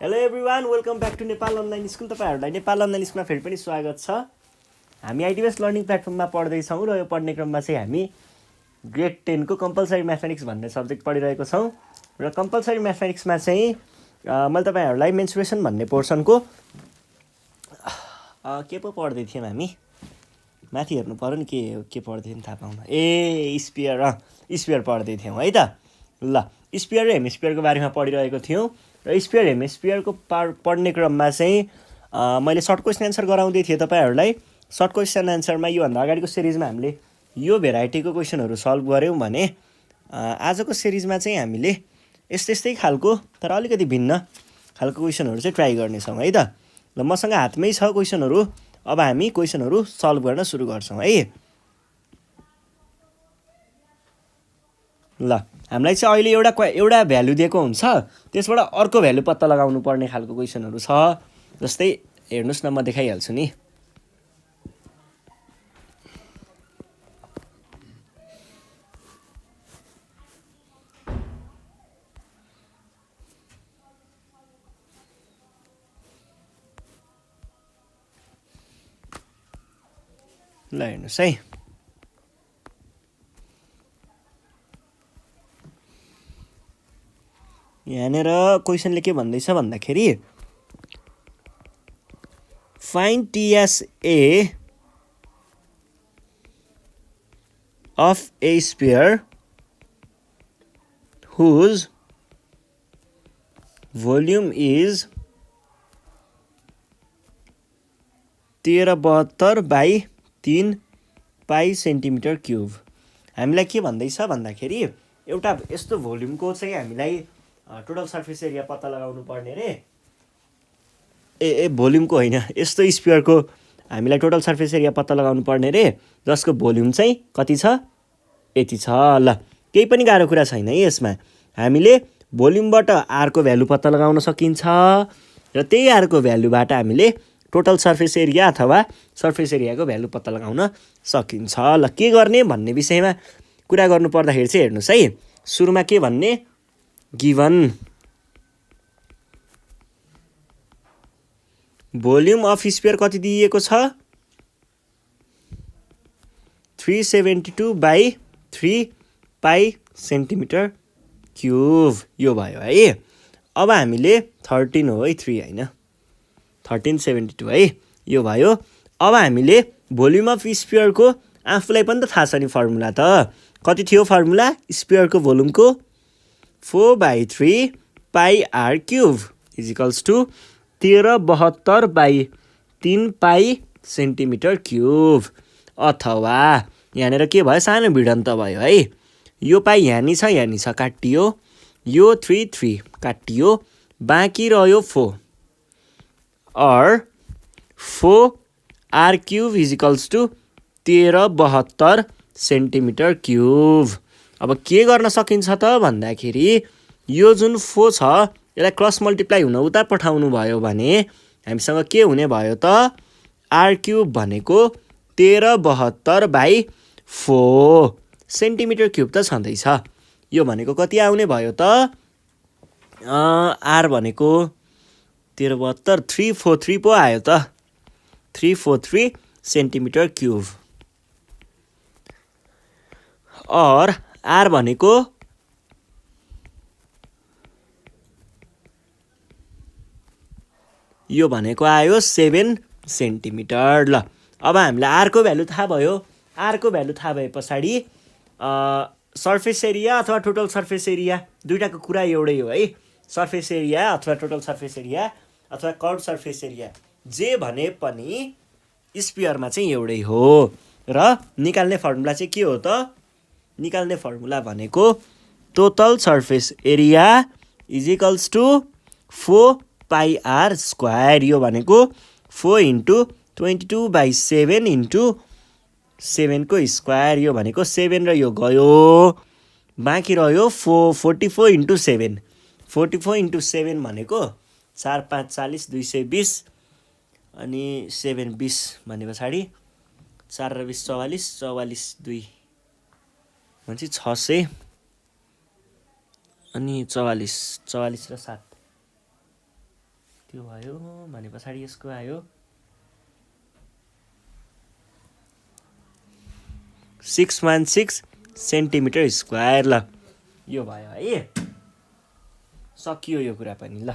Hello everyone, welcome back to Nepal online school. तपाईँहरूलाई Nepal online स्कुलमा फेरि पनि स्वागत छ। हामी आइटिएस लर्निङ प्लेटफर्ममा पढ्दैछौँ र यो पढ्ने क्रममा चाहिँ हामी ग्रेड 10 को कम्पलसरी म्याथमेटिक्स भन्ने सब्जेक्ट पढिरहेको छौँ। र कम्पलसरी म्याथमेटिक्समा चाहिँ मैले तपाईँहरूलाई मेन्सुरेसन भन्ने पोर्सनको के पो पढ्दै थियौँ हामी, माथि हेर्नु पऱ्यो नि के पढ्दै थियौँ थाहा पाउन। स्पियर पढ्दै थियौँ है त। ल, स्पियर र हेमिस्पियरको बारेमा पढिरहेको थियौँ र स्पियर हेमिस्पियरको पढ्ने क्रममा चाहिँ मैले सर्ट क्वेसन एन्सर गराउँदै थिएँ तपाईँहरूलाई। सर्ट क्वेसन एन्सरमा योभन्दा अगाडिको सिरिजमा हामीले यो भेराइटीको क्वेसनहरू सल्भ गऱ्यौँ भने आजको सिरिजमा चाहिँ हामीले यस्तै खालको तर अलिकति भिन्न खालको क्वेसनहरू चाहिँ ट्राई गर्नेछौँ है त। ल, मसँग हातमै छ क्वेसनहरू। अब हामी क्वेसनहरू सल्भ गर्न सुरु गर्छौँ है। ल, हामीलाई चाहिँ अहिले एउटा भ्यालु दिएको हुन्छ, त्यसबाट अर्को भ्यालु पत्ता लगाउनु पर्ने खालको क्वेसनहरू छ। जस्तै हेर्नुहोस् न, म देखाइहाल्छु नि। ल हेर्नुहोस् है, यहाँनिर क्वेसनले के भन्दैछ भन्दाखेरि find TSA of a sphere whose volume is 1372 by 3 pi centimetre cube. हामीलाई के भन्दैछ भन्दाखेरि एउटा यस्तो भोल्युमको चाहिँ हामीलाई टोटल सर्फेस एरिया पत्ता लगाउनु पर्ने रे। भोल्युमको होइन, यस्तो स्पियरको हामीलाई टोटल सर्फेस एरिया पत्ता लगाउनु पर्ने रे, जसको भोल्युम चाहिँ कति छ, यति छ। ल, केही पनि गाह्रो कुरा छैन है यसमा। हामीले भोल्युमबाट आरको भ्यालु पत्ता लगाउन सकिन्छ र त्यही आरको भ्यालुबाट हामीले टोटल सर्फेस एरिया अथवा सर्फेस एरियाको भ्यालु पत्ता लगाउन सकिन्छ। ल, के गर्ने भन्ने विषयमा कुरा गर्नु पर्दाखेरि चाहिँ हेर्नुहोस् है, सुरुमा के भन्ने, गिभन भोल्युम अफ स्पियर कति दिइएको छ, 372 बाई 3 पाई सेन्टिमिटर क्युब। यो भयो है। अब हामीले 13 हो है, 3 होइन, 1372 है, यो भयो। अब हामीले भोल्युम अफ स्पियरको आफूलाई पनि त थाहा छ नि फर्मुला त। कति थियो फर्मुला स्पियरको भोल्युमको, 4/3 pi r cube equals to 1372 by 3 pi centimetre cube. अथवा यहाँनिर के भयो, सानो भिडन्त भयो है। यो पाई यहाँ छ काटियो, यो 3 काटियो, बाँकी रह्यो 4 और 4 r cube equals to 1372 centimetre cube. अब के गर्न सकिन्छ त भन्दाखेरि यो जुन 4 छ यसलाई क्रस मल्टिप्लाई हुन उता पठाउनु भयो भने हामीसँग के हुने भयो त, आर क्युब भनेको 1372 बाई 4 सेन्टिमिटर क्युब त छँदैछ। यो भनेको कति आउने भयो त, आर भनेको 1372 343 पो आयो त, 343 सेन्टिमिटर क्युब। और आर भनेको यो भनेको आयो 7 सेन्टिमिटर। ल, अब हामीलाई आरको भ्यालु थाहा भयो। आरको भ्यालु थाहा भए पछाडि सर्फेस एरिया अथवा टोटल सर्फेस एरिया दुइटाको कुरा एउटै हो है। सर्फेस एरिया अथवा टोटल सर्फेस एरिया अथवा कर्भ सर्फेस एरिया जे भने पनि स्पियरमा चाहिँ एउटै हो। र निकाल्ने फर्मुला चाहिँ के हो त, निकाल्ने फर्मुला भनेको total surface area equals to 4 pi r square. यो भनेको 4 इन्टु 22/7 इन्टु 7 को स्क्वायर। यो भनेको 7 र यो गयो, बाँकी रह्यो 44 इन्टु 7। 44 इन्टु 7 भनेको 4 5 40 220 अनि 7 20 भने पछाडि 4 र 20 44 44 2 भनेपछि 600 अनि 44 र 7 त्यो भयो भने पछाडि यसको आयो 616 सेन्टिमिटर स्क्वायर। ल यो भयो है, सकियो यो कुरा पनि। ल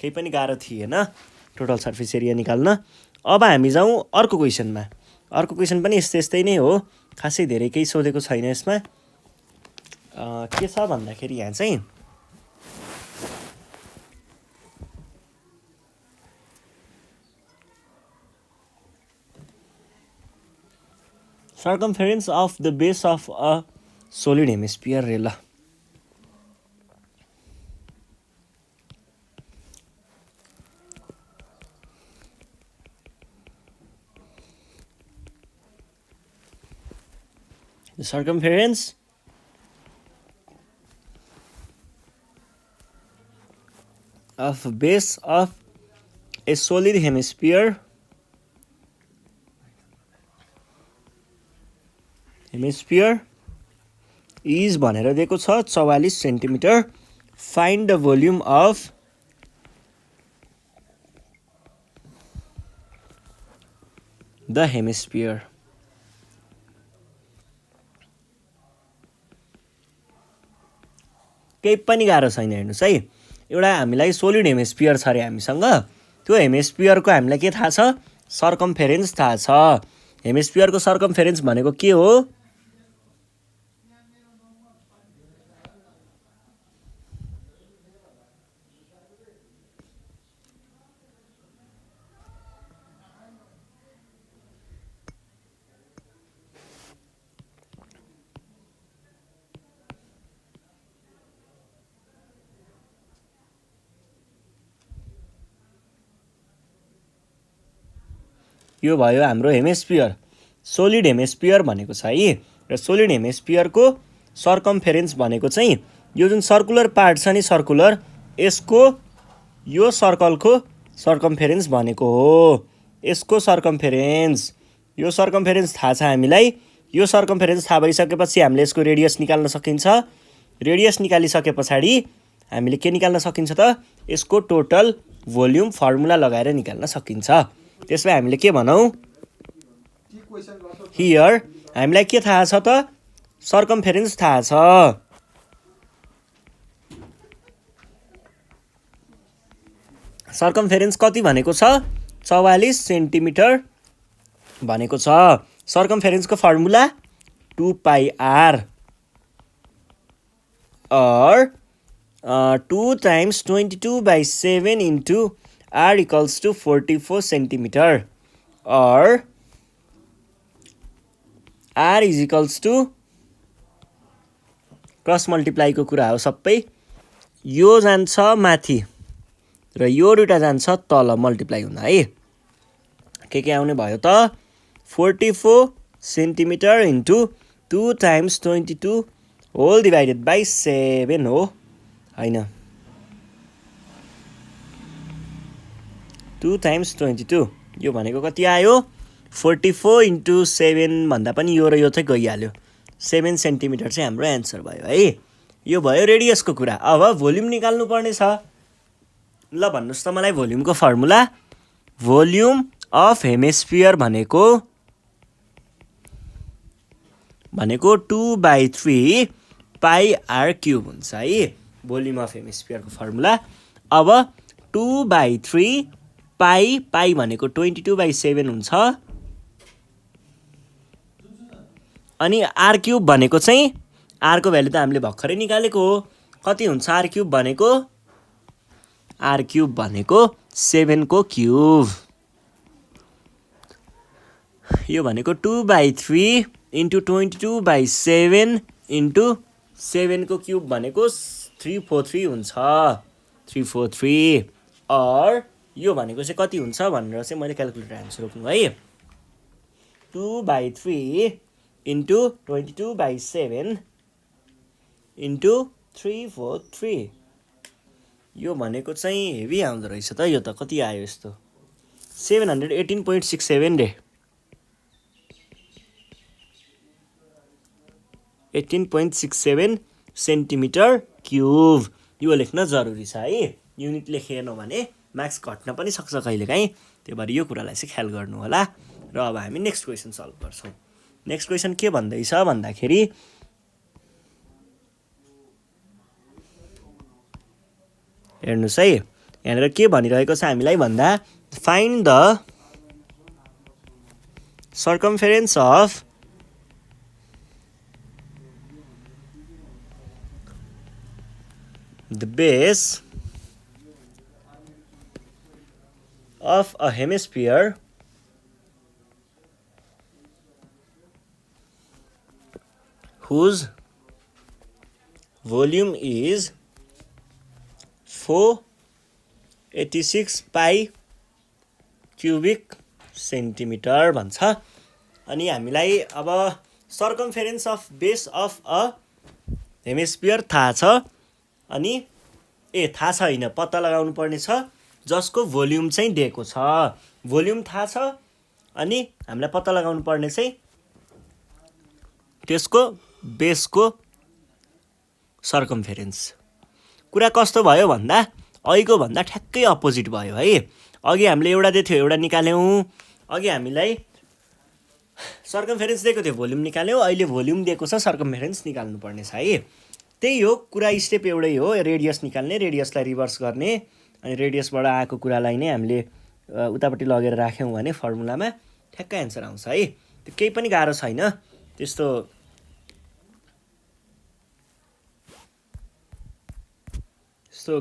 केही पनि गाह्रो थिएन टोटल सर्फेस एरिया निकाल्न। अब हामी जाउँ अर्को क्वेसनमा। अर्को क्वेसन पनि यस्तै नै हो, खासै धेरै केही सोधेको छैन यसमा। के छ भन्दाखेरि यहाँ चाहिँ circumference of the base of a solid hemisphere रे। ल the circumference of base of a solid hemisphere is भनेर दिएको छ 44 centimetre. Find the volume of the hemisphere. केही पनि गाह्रो छैन, हेर्नुहोस् है। एउटा हामीलाई सोलिड हेमिस्फियर छ अरे हामीसँग, त्यो हेमिस्फियरको हामीलाई के थाहा छ? सर्कमफेरेन्स थाहा छ। हेमिस्फियरको सर्कमफेरेन्स भनेको के हो? यो भयो हाम्रो हेमिस्फियर। सोलिड हेमिस्फियर भनेको छ है। र सोलिड हेमिस्फियरको सर्कमफेरेन्स भनेको चाहिँ यो जुन सर्कुलर पार्ट छ नि, सर्कुलर, यसको यो सर्कलको सर्कमफेरेन्स भनेको हो। यसको सर्कमफेरेन्स, यो सर्कमफेरेन्स थाहा छ हामीलाई। यो सर्कमफेरेन्स थाहा भइसकेपछि हामीले यसको रेडियस निकाल्न सकिन्छ। रेडियस निकालिसके पछाडि हामीले के निकाल्न सकिन्छ त? यसको टोटल भोल्युम फर्मुला लगाएर निकाल्न सकिन्छ। त्यसमा हामीले के भनौँ? हियर हामीलाई के थाहा छ त? सर्कमफेरेन्स थाहा छ। सर्कमफेरेन्स कति भनेको छ? 44 सेन्टिमिटर भनेको छ। सर्कमफेरेन्सको formula 2πr or 2 times 22/7 into r equals to 44 centimeter, or r is equals to cross मल्टिप्लाईको कुरा हो सबै। यो जान्छ माथि र यो दुईटा जान्छ तल मल्टिप्लाई हुँदा है। के आउने भयो त? 44 centimetre into 2 times 22 whole divided by 7 हो, होइन? 2 times 22 यो भनेको कति आयो? 44 इन्टु 7 भन्दा पनि यो र यो चाहिँ गइहाल्यो। 7 सेन्टिमिटर चाहिँ हाम्रो एन्सर भयो है। यो भयो रेडियसको कुरा। अब भोल्युम निकाल्नु पर्ने छ। ल भन्नुहोस् त मलाई भोल्युमको फर्मुला। भोल्युम अफ हेमिस्फियर भनेको 2/3 πr³ हुन्छ है। भोल्युम अफ हेमिस्फियरको फर्मुला। अब 2/3 पाई भनेको 22/7 हुन्छ, अनि r³ भनेको चाहिँ r को भ्यालु त हामीले भर्खरै निकालेको हो। कति हुन्छ r³ भनेको? r³ भनेको 7 को क्युब। यो भनेको 2/3 इन्टु 22/7 इन्टु 7 को क्युब भनेको 343 हुन्छ। 343 और यो भनेको चाहिँ कति हुन्छ भनेर चाहिँ मैले क्याल्कुलेटर एन्सर रोक्नु है। 2/3 इन्टु 22/7 इन्टु 343। यो भनेको चाहिँ हेभी आउँदो रहेछ त। यो त कति आयो यस्तो? 718.67 रे। 18.67 सेन्टिमिटर क्युब। यो लेख्न जरुरी छ है। युनिट लेखेन भने मार्क्स घट्न पनि सक्छ कहिलेकाहीँ, त्यही भएर यो कुरालाई चाहिँ ख्याल गर्नु होला। र अब हामी नेक्स्ट क्वेसन सल्भ गर्छौँ। नेक्स्ट क्वेसन के भन्दैछ भन्दाखेरि हेर्नुहोस् है, यहाँनिर के भनिरहेको छ हामीलाई भन्दा find the circumference of the base of a hemisphere whose volume is 486 pi cubic centimeter भन्छ। अनि हामीलाई अब circumference of base of a hemisphere थाहा छ, अनि थाहा छैन, पत्ता लगाउनु पर्ने छ जसको भोल्युम चाहिँ दिएको छ। भोल्युम थाहा छ अनि हामीलाई पत्ता लगाउनु पर्ने चाहिँ त्यसको बेसको सर्कमफेरेन्स। कुरा कस्तो भयो भन्दा अघिको भन्दा ठ्याक्कै अपोजिट भयो है। अघि हामीले एउटा दिएको थियो, एउटा निकाल्यौँ। अघि हामीलाई सर्कमफेरेन्स दिएको थियो, भोल्युम निकाल्यौँ। अहिले भोल्युम दिएको छ, सर्कमफेरेन्स निकाल्नु पर्ने छ है। त्यही हो कुरा, स्टेप एउटै हो। रेडियस निकाल्ने, रेडियसलाई रिभर्स गर्ने, अनि रेडियसबाट आएको कुरालाई नै हामीले उतापट्टि लगेर राख्यौँ भने फर्मुलामा ठ्याक्कै एन्सर आउँछ है। त्यो केही पनि गाह्रो छैन, त्यस्तो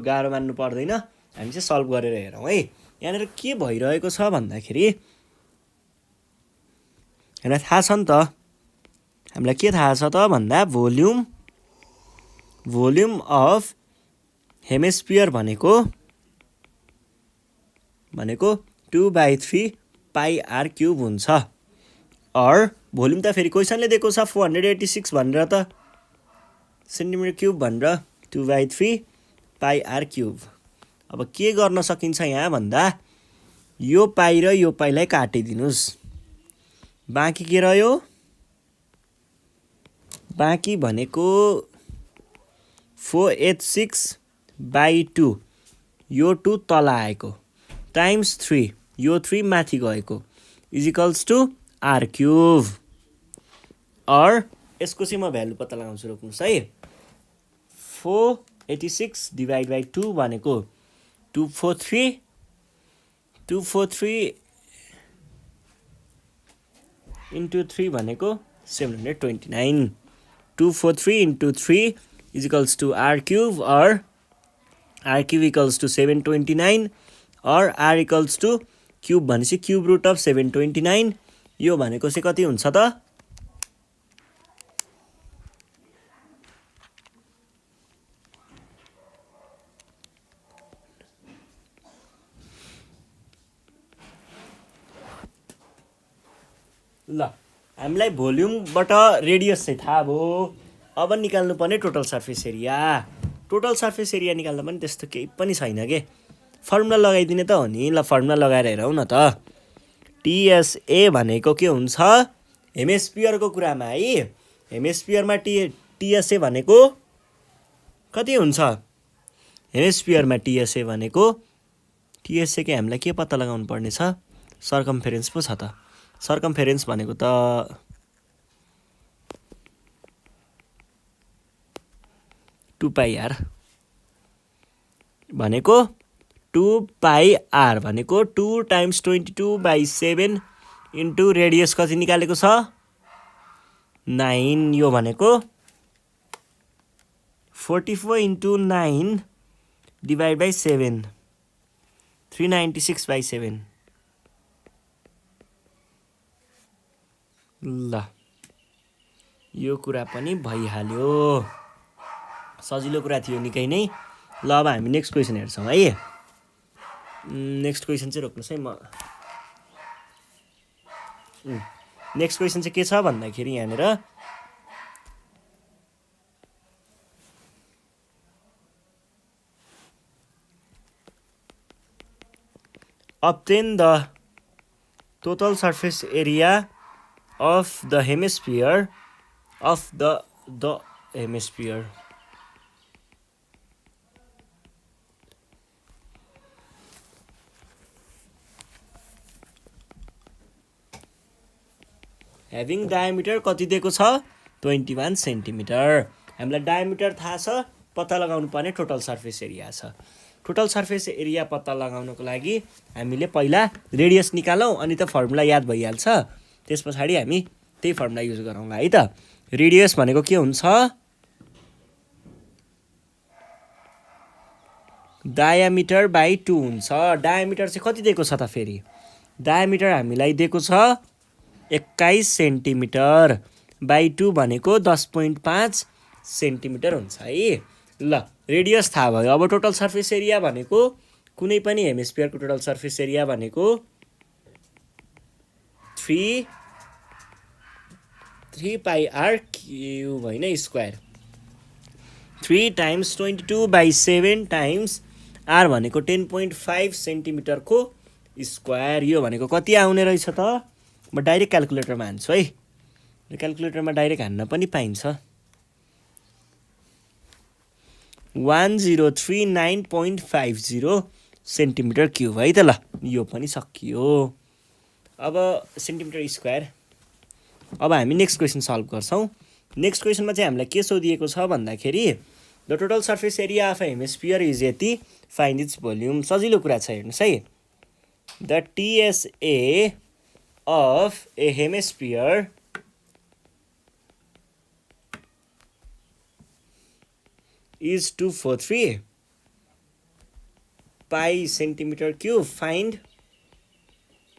गाह्रो मान्नु पर्दैन। हामी चाहिँ सल्भ गरेर हेरौँ है। यहाँनिर के भइरहेको छ भन्दाखेरि हामीलाई थाहा छ नि त, हामीलाई के थाहा छ त भन्दा भोल्युम अफ हेमिस्फियर भनेको 2/3 पाई r³ हुन्छ। अर भोल्युम त फेरि क्वेसनले दिएको छ 486 भनेर त सेन्टिमिटर क्युब भनेर 2/3 पाई r³। अब के गर्न सकिन्छ यहाँ भन्दा यो पाई र यो पाईलाई काटिदिनुस्, बाँकी के रह्यो, बाँकी भनेको 486/2, यो 2 तल आएको टाइम्स 3, यो 3 माथि गएको इजिकल्स टु r³। अर यसको चाहिँ म भ्यालु पत्ता लगाउँछु, रोक्नुहोस् है। 486/2 भनेको 243 into 3 भनेको 729। 243 into 3 equals to r³ or r³ equals to 729 or r equals to cube भनेपछि क्युब रुट अफ 729। यो भनेको चाहिँ कति हुन्छ त, ल हामीलाई भोल्युमबाट रेडियस चाहिँ थाहा भयो। अब निकाल्नु पर्ने total surface area. Total surface area निकाल्दा पनि त्यस्तो केही पनि छैन के, फर्मुला लगाइदिने त हो नि। ल फर्मुला लगाएर हेरौँ न त। टिएसए भनेको के हुन्छ हेमिस्फियरको कुरामा है, हेमिस्फियरमा टिएसए भनेको कति हुन्छ, हेमिस्फियरमा टिएसए भनेको टिएसए के हामीलाई के पत्ता लगाउनु पर्ने छ, सर्कमफेरेन्स पो छ त। सर्कमफेरेन्स भनेको त 2 पाई r भनेको 2 पाई r भनेको 2 टाइम्स 22/7 इन्टु रेडियस कति निकालेको छ 9। यो भनेको 44 इन्टु 9 डिभाइड बाई 7 396/7। ल यो कुरा पनि भइहाल्यो, सजिलो कुरा थियो निकै नै। ल अब हामी नेक्स्ट क्वेसन हेर्छौँ है। नेक्स्ट क्वेसन चाहिँ रोक्नुहोस् है, म नेक्स्ट क्वेसन चाहिँ के छ भन्दाखेरि यहाँनिर obtain the total surface area of the hemisphere of the hemisphere। Having diameter कति दिएको छ 21 सेन्टिमिटर। हामीलाई डायमिटर थाहा छ, पत्ता लगाउनु पर्ने टोटल सर्फेस एरिया छ। टोटल सर्फेस एरिया पत्ता लगाउनको लागि हामीले पहिला रेडियस निकालौँ, अनि त फर्मुला याद भइहाल्छ। त्यस पछाडि हामी त्यही फर्मुला युज गरौँला है त। रेडियस भनेको के हुन्छ, डायामिटर बाई 2 हुन्छ। डायामिटर चाहिँ कति दिएको छ त फेरि, डायामिटर हामीलाई दिएको छ 21 सेन्टिमिटर बाई 2 भनेको 10.5 सेन्टिमिटर हुन्छ है। ल रेडियस थाहा भयो। अब टोटल सर्फेस एरिया भनेको कुनै पनि हेमिस्फियरको टोटल सर्फेस एरिया भनेको 3 पाई आर क्युब होइन, स्क्वायर। 3 टाइम्स 22/7 टाइम्स आर भनेको 10.5 सेन्टिमिटरको स्क्वायर। यो भनेको कति आउने रहेछ त, म डाइरेक्ट क्यालकुलेटरमा हान्छु है। क्यालकुलेटरमा डाइरेक्ट हान्न पनि पाइन्छ। 1039.50 सेन्टिमिटर क्युब है त। ल यो पनि सकियो। अब सेन्टिमिटर स्क्वायर। अब हामी नेक्स्ट क्वेसन सल्भ गर्छौँ। नेक्स्ट क्वेसनमा चाहिँ हामीलाई के सोधिएको छ भन्दाखेरि the total surface area of A hemisphere is यति, फाइन्ड इट्स भोल्युम। सजिलो कुरा छ, हेर्नुहोस् है। The TSA of A hemisphere is 243 pi centimeter cube. Find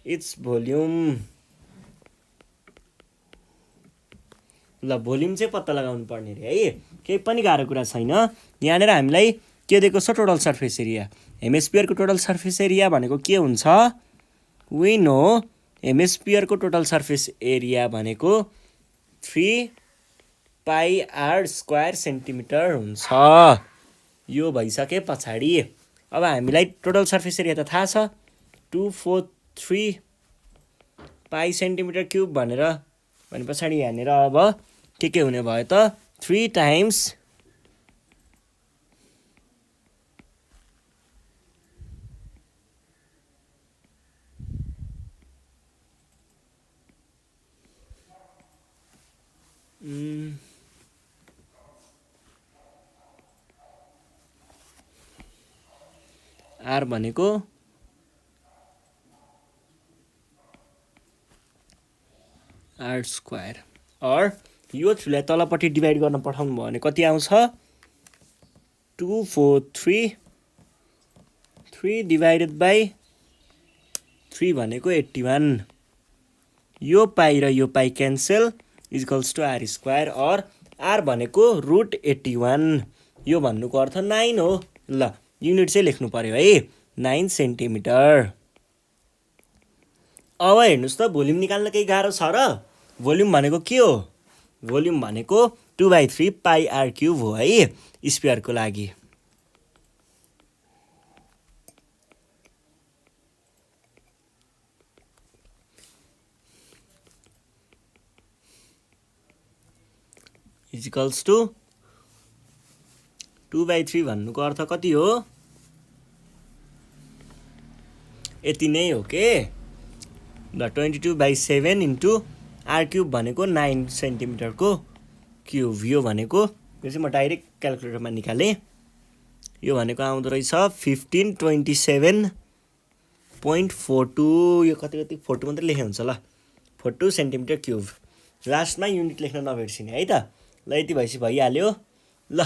its volume. ल भोल्युम चाहिँ पत्ता लगाउनु पर्ने रे है, केही पनि गाह्रो कुरा छैन। यहाँनिर हामीलाई के दिएको छ, टोटल सर्फेस एरिया। हेमिस्फियरको टोटल सर्फेस एरिया भनेको के हुन्छ, वी नो हेमिस्फियरको टोटल सर्फेस एरिया भनेको 3 पाई आर स्क्वायर सेन्टिमिटर हुन्छ। यो भइसके पछाडि अब हामीलाई टोटल सर्फेस एरिया त थाहा छ 243 पाई सेन्टिमिटर क्युब भनेर, भने पछाडि यहाँनिर अब के हुने भयो त 3 टाइम्स आर भनेको आर स्क्वायर, और यो 3लाई तलपट्टि डिभाइड गर्न पठाउनु भयो भने कति आउँछ 243 डिभाइडेड बाई 3 भनेको 81। यो पाई र यो pi cancel equals to r square, और आर भनेको √81। यो भन्नुको अर्थ 9 हो। ल युनिट चाहिँ लेख्नु पर्यो है, 9 सेन्टिमिटर। अब हेर्नुहोस् त, भोल्युम निकाल्न केही गाह्रो छ र। भोल्युम भनेको के हो, भोल्युम भनेको 2/3 पाई आर क्युब हो है स्फियरको लागि। इक्वल्स टु 2/3 भन्नुको अर्थ कति हो, यति नै हो के। ल 22/7 इन्टु आर क्युब भनेको 9 सेन्टिमिटरको क्युब। यो भनेको, यो चाहिँ म डाइरेक्ट क्यालकुलेटरमा निकालेँ। यो भनेको आउँदो रहेछ 1527.42। यो कति 42 मात्रै लेखे हुन्छ। ल 42 सेन्टिमिटर क्युब। लास्टमा युनिट लेख्न नबिर्सिने है त। ल यति भएपछि भइहाल्यो। ल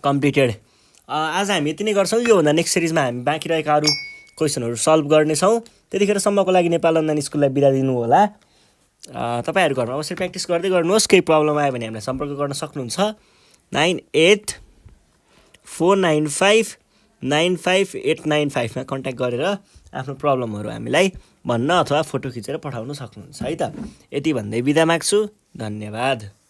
कम्प्लिटेड। आज हामी यति नै गर्छौँ। योभन्दा नेक्स्ट सिरिजमा हामी बाँकी रहेका अरू क्वेसनहरू सल्भ गर्नेछौँ। त्यतिखेरसम्मको लागि नेपाल अनलाइन स्कुललाई बिदा दिनु होला। तपाईँहरू घरमा अवश्य प्र्याक्टिस गर्दै गर्नुहोस्। केही प्रब्लम आयो भने हामीलाई सम्पर्क गर्न सक्नुहुन्छ। 9849595895 मा कन्ट्याक्ट गरेर आफ्नो प्रब्लमहरू हामीलाई भन्न अथवा फोटो खिचेर पठाउन सक्नुहुन्छ है त। यति भन्दै बिदा माग्छु। धन्यवाद।